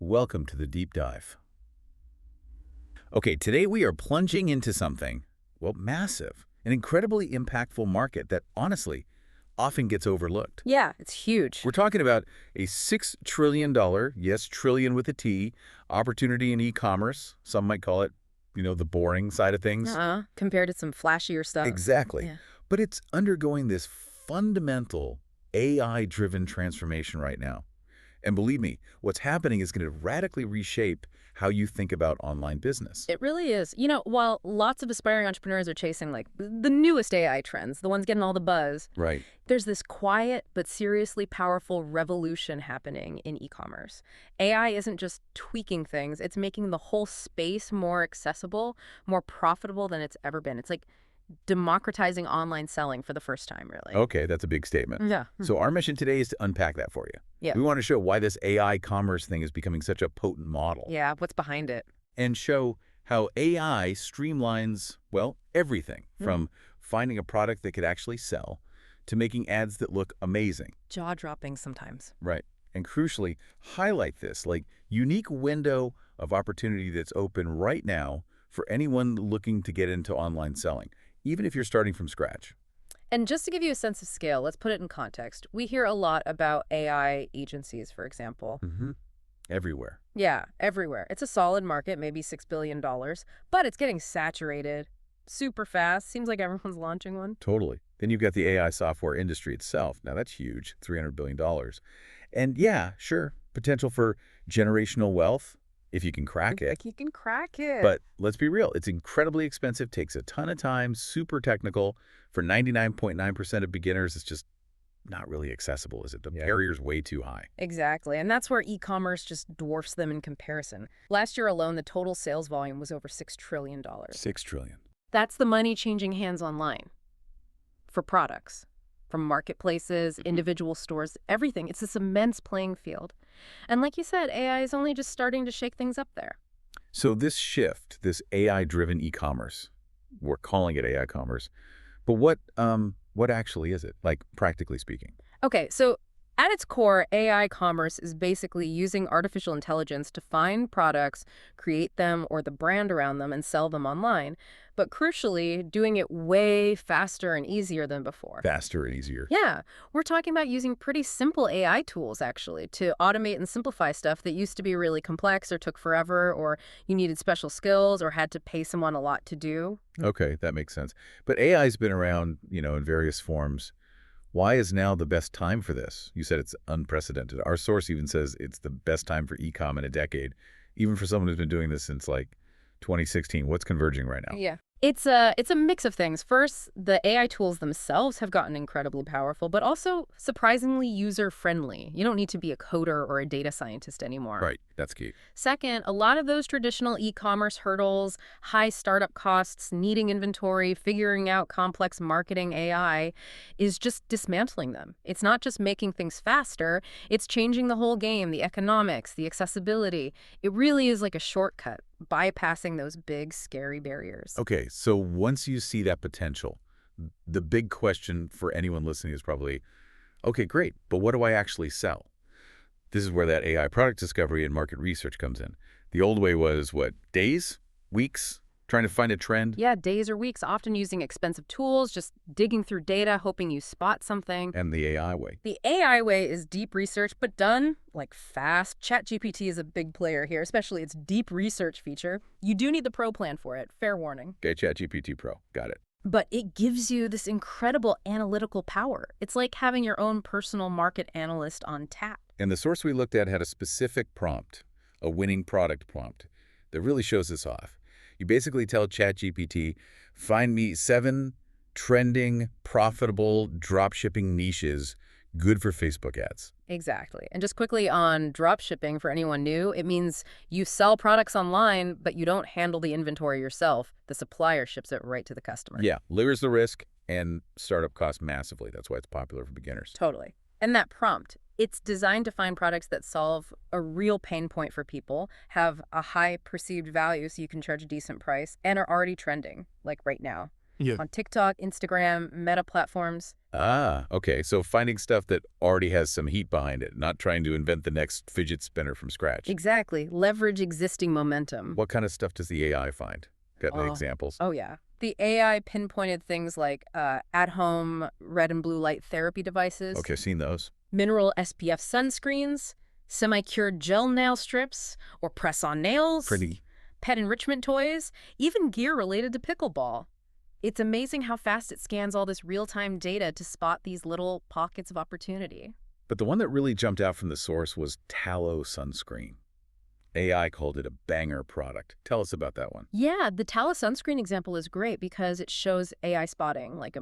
Welcome to the deep dive. Okay, today we are plunging into something, well, massive, an incredibly impactful market that honestly often gets overlooked. Yeah, it's huge. We're talking about a $6 trillion, yes, trillion with a T, opportunity in e-commerce. Some might call it, the boring side of things. Compared to some flashier stuff. Exactly. Yeah. But it's undergoing this fundamental AI-driven transformation right now. And believe me, what's happening is going to radically reshape how you think about online business. It really is. While lots of aspiring entrepreneurs are chasing like the newest AI trends, the ones getting all the buzz, Right. there's this quiet but seriously powerful revolution happening in e-commerce. AI isn't just tweaking things, it's making the whole space more accessible, more profitable than it's ever been. It's like democratizing online selling for the first time, really. Okay, that's a big statement. Yeah. So our mission today is to unpack that for you. Yeah. We want to show why this AI commerce thing is becoming such a potent model. Yeah, what's behind it? And show how AI streamlines, well, everything from finding a product that could actually sell to making ads that look amazing. Jaw-dropping sometimes. Right. And crucially, highlight this like unique window of opportunity that's open right now for anyone looking to get into online selling, even if you're starting from scratch. And just to give you a sense of scale, let's put it in context. We hear a lot about AI agencies, for example. Everywhere. Yeah, everywhere. It's a solid market, maybe $6 billion, but it's getting saturated super fast. Seems like everyone's launching one. Totally. Then you've got the AI software industry itself. Now that's huge, $300 billion. And yeah, sure, potential for generational wealth if you can crack it. Like you can crack it. But let's be real, it's incredibly expensive, takes a ton of time, super technical. For 99.9% of beginners, it's just not really accessible, is it? The barrier's way too high. Exactly. And that's where e-commerce just dwarfs them in comparison. Last year alone, the total sales volume was over $6 trillion. $6 trillion. That's the money changing hands online for products. From marketplaces, individual stores, everything. It's this immense playing field. And like you said, AI is only just starting to shake things up there. So this shift, this AI-driven e-commerce, we're calling it AI commerce, but what actually is it, like practically speaking? Okay, so at its core, AI commerce is basically using artificial intelligence to find products, create them or the brand around them, and sell them online. But crucially, doing it way faster and easier than before. Faster and easier. Yeah, we're talking about using pretty simple AI tools, actually, to automate and simplify stuff that used to be really complex or took forever, or you needed special skills or had to pay someone a lot to do. Okay, that makes sense. But AI's been around, in various forms. Why is now the best time for this? You said it's unprecedented. Our source even says it's the best time for e-com in a decade, even for someone who's been doing this since like 2016. What's converging right now? Yeah. It's a mix of things. First, the AI tools themselves have gotten incredibly powerful, but also surprisingly user-friendly. You don't need to be a coder or a data scientist anymore. Right, that's key. Second, a lot of those traditional e-commerce hurdles, high startup costs, needing inventory, figuring out complex marketing AI, is just dismantling them. It's not just making things faster, it's changing the whole game, the economics, the accessibility. It really is like a shortcut, bypassing those big, scary barriers. Okay, so once you see that potential, the big question for anyone listening is probably, okay, great, but what do I actually sell? This is where that AI product discovery and market research comes in. The old way was, what, days, weeks, trying to find a trend? Yeah, days or weeks, often using expensive tools, just digging through data, hoping you spot something. And the AI way. The AI way is deep research, but done, like, fast. ChatGPT is a big player here, especially its deep research feature. You do need the pro plan for it, fair warning. Okay, ChatGPT Pro, got it. But it gives you this incredible analytical power. It's like having your own personal market analyst on tap. And the source we looked at had a specific prompt, a winning product prompt, that really shows this off. You basically tell ChatGPT, find me 7 trending, profitable dropshipping niches good for Facebook ads. Exactly. And just quickly on drop shipping, for anyone new, it means you sell products online, but you don't handle the inventory yourself. The supplier ships it right to the customer. Yeah, lowers the risk and startup costs massively. That's why it's popular for beginners. Totally. And that prompt, it's designed to find products that solve a real pain point for people, have a high perceived value so you can charge a decent price, and are already trending, like right now. Yeah. on TikTok, Instagram, Meta platforms. Ah, okay. So finding stuff that already has some heat behind it, not trying to invent the next fidget spinner from scratch. Exactly. Leverage existing momentum. What kind of stuff does the AI find? Got any Oh, examples? oh yeah. The AI pinpointed things like at-home red and blue light therapy devices, Okay, seen those. mineral SPF sunscreens, semi-cured gel nail strips, or press-on nails, Pretty. pet enrichment toys, even gear related to pickleball. It's amazing how fast it scans all this real-time data to spot these little pockets of opportunity. But the one that really jumped out from the source was tallow sunscreen. AI called it a banger product. Tell us about that one. Yeah, the Talus sunscreen example is great because it shows AI spotting, like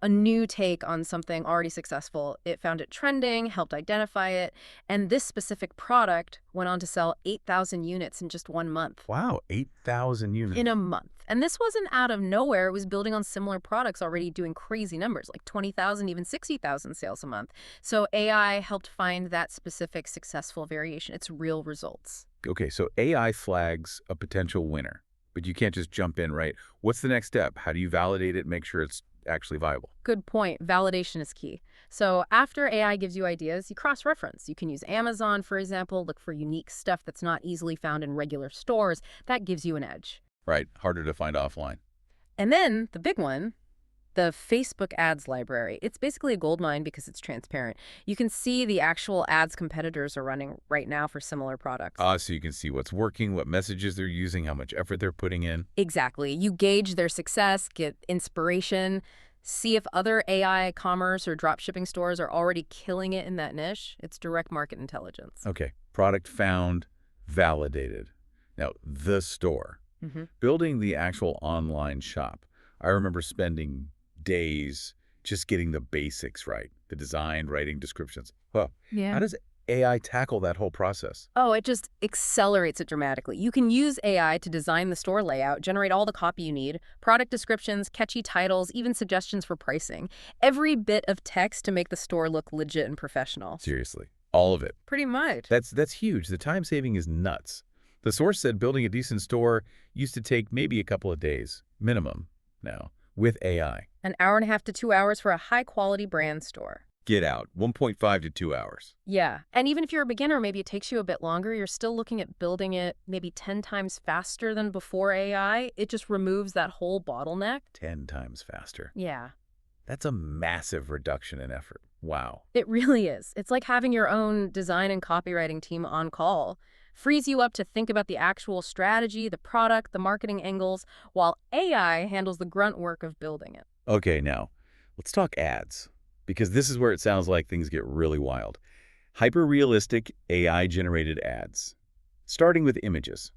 a new take on something already successful. It found it trending, helped identify it, and this specific product went on to sell 8,000 units in just 1 month. Wow, 8,000 units. In a month. And this wasn't out of nowhere. It was building on similar products already doing crazy numbers, like 20,000, even 60,000 sales a month. So AI helped find that specific successful variation. It's real results. Okay, so AI flags a potential winner, but you can't just jump in, right? What's the next step? How do you validate it, make sure it's actually viable? Good point. Validation is key. So after AI gives you ideas, you cross-reference. You can use Amazon, for example, look for unique stuff that's not easily found in regular stores. That gives you an edge. Right, harder to find offline. And then the big one, the Facebook ads library. It's basically a goldmine because it's transparent. You can see the actual ads competitors are running right now for similar products. So you can see what's working, what messages they're using, how much effort they're putting in. Exactly. You gauge their success, get inspiration, see if other AI commerce or dropshipping stores are already killing it in that niche. It's direct market intelligence. Okay, product found, validated. Now, the store. Mm-hmm. Building the actual online shop. I remember spending days just getting the basics right, the design, writing, descriptions. Huh. Yeah. How does AI tackle that whole process? Oh, it just accelerates it dramatically. You can use AI to design the store layout, generate all the copy you need, product descriptions, catchy titles, even suggestions for pricing. Every bit of text to make the store look legit and professional. Seriously, all of it. Pretty much. That's huge. The time saving is nuts. The source said building a decent store used to take maybe a couple of days, minimum, now, with AI. An hour and a half to 2 hours for a high-quality brand store. Get out, 1.5 to 2 hours. Yeah, and even if you're a beginner, maybe it takes you a bit longer, you're still looking at building it maybe 10 times faster than before AI. It just removes that whole bottleneck. 10 times faster. Yeah. That's a massive reduction in effort. Wow. It really is. It's like having your own design and copywriting team on call. Frees you up to think about the actual strategy, the product, the marketing angles, while AI handles the grunt work of building it. Okay, now, let's talk ads, because this is where it sounds like things get really wild. Hyper-realistic AI-generated ads, starting with images.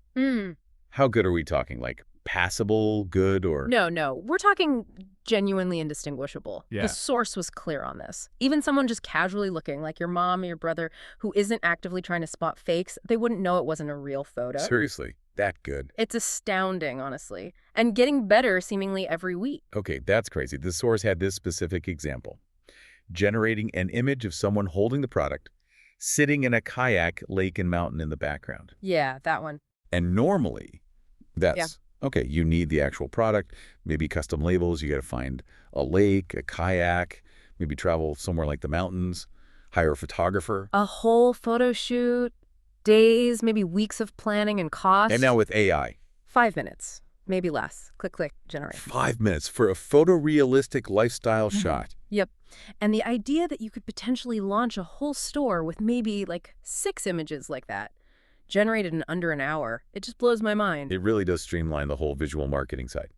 How good are we talking? Like passable, good, or... No. We're talking genuinely indistinguishable. Yeah. The source was clear on this. Even someone just casually looking, like your mom or your brother, who isn't actively trying to spot fakes, they wouldn't know it wasn't a real photo. Seriously, that good. It's astounding, honestly. And getting better seemingly every week. Okay, that's crazy. The source had this specific example. Generating an image of someone holding the product, sitting in a kayak, lake, and mountain in the background. Yeah, that one. And normally, that's, okay, you need the actual product, maybe custom labels, you got to find a lake, a kayak, maybe travel somewhere like the mountains, hire a photographer. A whole photo shoot, days, maybe weeks of planning and cost. And now with AI. 5 minutes, maybe less. Click, click, generate. 5 minutes for a photorealistic lifestyle shot. Yep. And the idea that you could potentially launch a whole store with maybe like 6 images like that, generated in under an hour, it just blows my mind. It really does streamline the whole visual marketing side.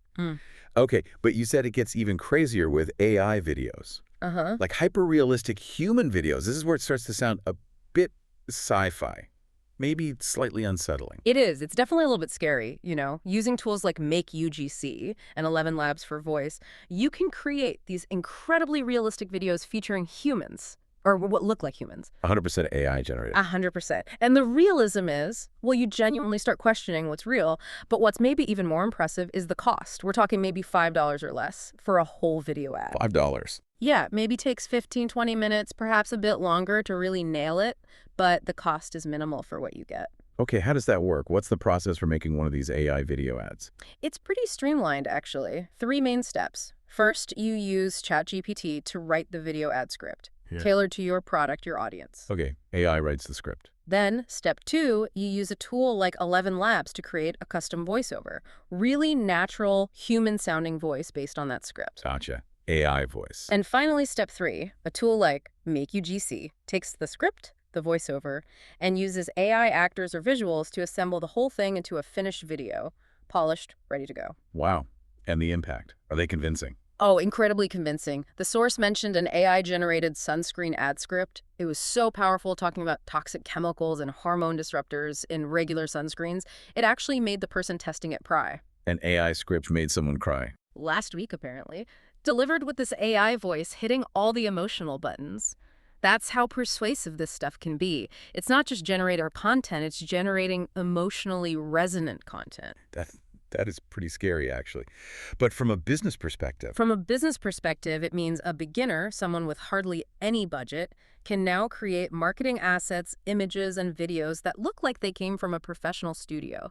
Okay, but you said it gets even crazier with AI videos. Like hyper-realistic human videos. This is where it starts to sound a bit sci-fi, maybe slightly unsettling. It is. It's definitely a little bit scary, you know. Using tools like Make UGC and 11 Labs for Voice, you can create these incredibly realistic videos featuring humans, or what look like humans. 100% AI generated. 100%. And the realism is, well, you genuinely start questioning what's real, but what's maybe even more impressive is the cost. We're talking maybe $5 or less for a whole video ad. $5. Yeah, maybe takes 15, 20 minutes, perhaps a bit longer to really nail it, but the cost is minimal for what you get. Okay, how does that work? What's the process for making one of these AI video ads? It's pretty streamlined, actually. Three main steps. First, you use ChatGPT to write the video ad script, Yeah. tailored to your product, your audience. Okay, AI writes the script. Then, step two, you use a tool like 11 Labs to create a custom voiceover. Really natural, human-sounding voice based on that script. Gotcha. AI voice. And finally, step three, a tool like MakeUGC takes the script, the voiceover, and uses AI actors or visuals to assemble the whole thing into a finished video, polished, ready to go. Wow. And the impact. Are they convincing? Oh, incredibly convincing. The source mentioned an AI-generated sunscreen ad script. It was so powerful, talking about toxic chemicals and hormone disruptors in regular sunscreens. It actually made the person testing it cry. An AI script made someone cry. Last week, apparently. Delivered with this AI voice hitting all the emotional buttons. That's how persuasive this stuff can be. It's not just generator content, it's generating emotionally resonant content. That is pretty scary, actually. But from a business perspective, From a business perspective, it means a beginner, someone with hardly any budget, can now create marketing assets, images, and videos that look like they came from a professional studio.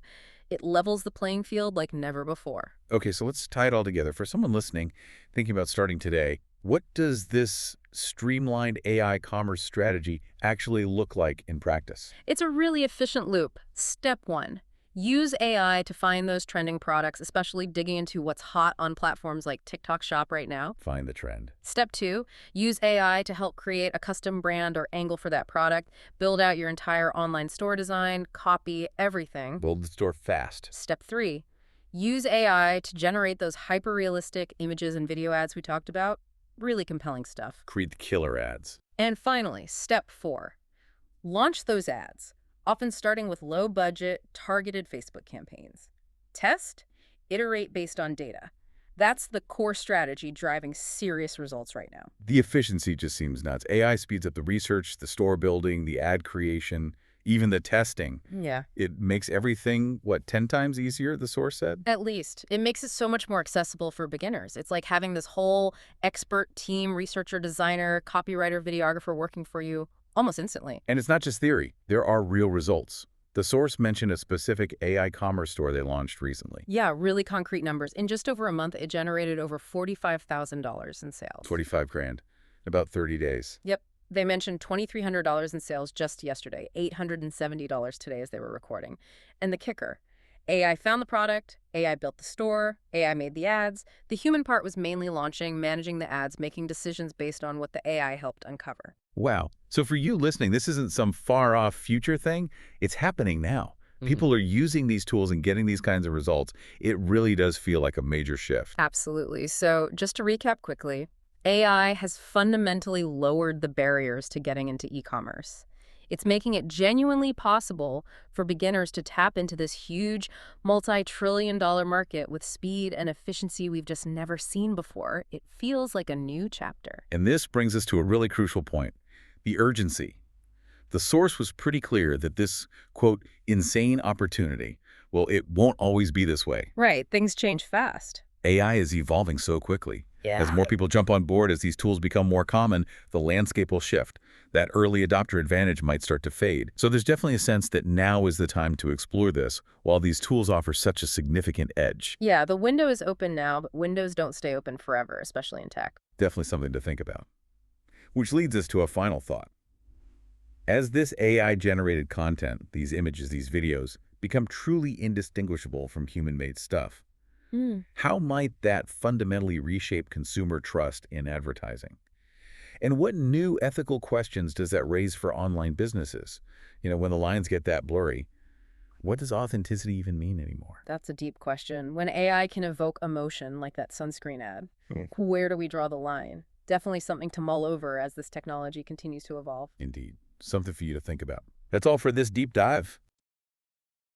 It levels the playing field like never before. okay, so let's tie it all together. For someone listening, thinking about starting today, what does this streamlined AI commerce strategy actually look like in practice? It's a really efficient loop. Step one, use AI to find those trending products, especially digging into what's hot on platforms like TikTok Shop right now. Find the trend. Step two, use AI to help create a custom brand or angle for that product. Build out your entire online store design, copy, everything. Build the store fast. Step three, use AI to generate those hyper-realistic images and video ads we talked about. Really compelling stuff. Create the killer ads. And finally, step four, launch those ads, often starting with low-budget, targeted Facebook campaigns. Test, iterate based on data. That's the core strategy driving serious results right now. The efficiency just seems nuts. AI speeds up the research, the store building, the ad creation, even the testing. Yeah. It makes everything, what, 10 times easier, the source said? At least. It makes it so much more accessible for beginners. It's like having this whole expert team, researcher, designer, copywriter, videographer working for you almost instantly. And it's not just theory. There are real results. The source mentioned a specific AI commerce store they launched recently. Yeah, really concrete numbers. In just over a month, it generated over $45,000 in sales. 45 grand. In about 30 days. Yep. They mentioned $2,300 in sales just yesterday, $870 today as they were recording. And the kicker, AI found the product, AI built the store, AI made the ads. The human part was mainly launching, managing the ads, making decisions based on what the AI helped uncover. Wow. So for you listening, this isn't some far-off future thing. It's happening now. People are using these tools and getting these kinds of results. It really does feel like a major shift. Absolutely. So just to recap quickly, AI has fundamentally lowered the barriers to getting into e-commerce. It's making it genuinely possible for beginners to tap into this huge multi-trillion-dollar market with speed and efficiency we've just never seen before. It feels like a new chapter. And this brings us to a really crucial point, the urgency. The source was pretty clear that this, quote, insane opportunity, well, it won't always be this way. Right, things change fast. AI is evolving so quickly. Yeah. As more people jump on board, as these tools become more common, the landscape will shift. That early adopter advantage might start to fade. So there's definitely a sense that now is the time to explore this, while these tools offer such a significant edge. Yeah, the window is open now, but windows don't stay open forever, especially in tech. Definitely something to think about. Which leads us to a final thought. As this AI-generated content, these images, these videos, become truly indistinguishable from human-made stuff, how might that fundamentally reshape consumer trust in advertising? And what new ethical questions does that raise for online businesses? You know, when the lines get that blurry, what does authenticity even mean anymore? That's a deep question. When AI can evoke emotion, like that sunscreen ad, where do we draw the line? Definitely something to mull over as this technology continues to evolve. Indeed. Something for you to think about. That's all for this deep dive.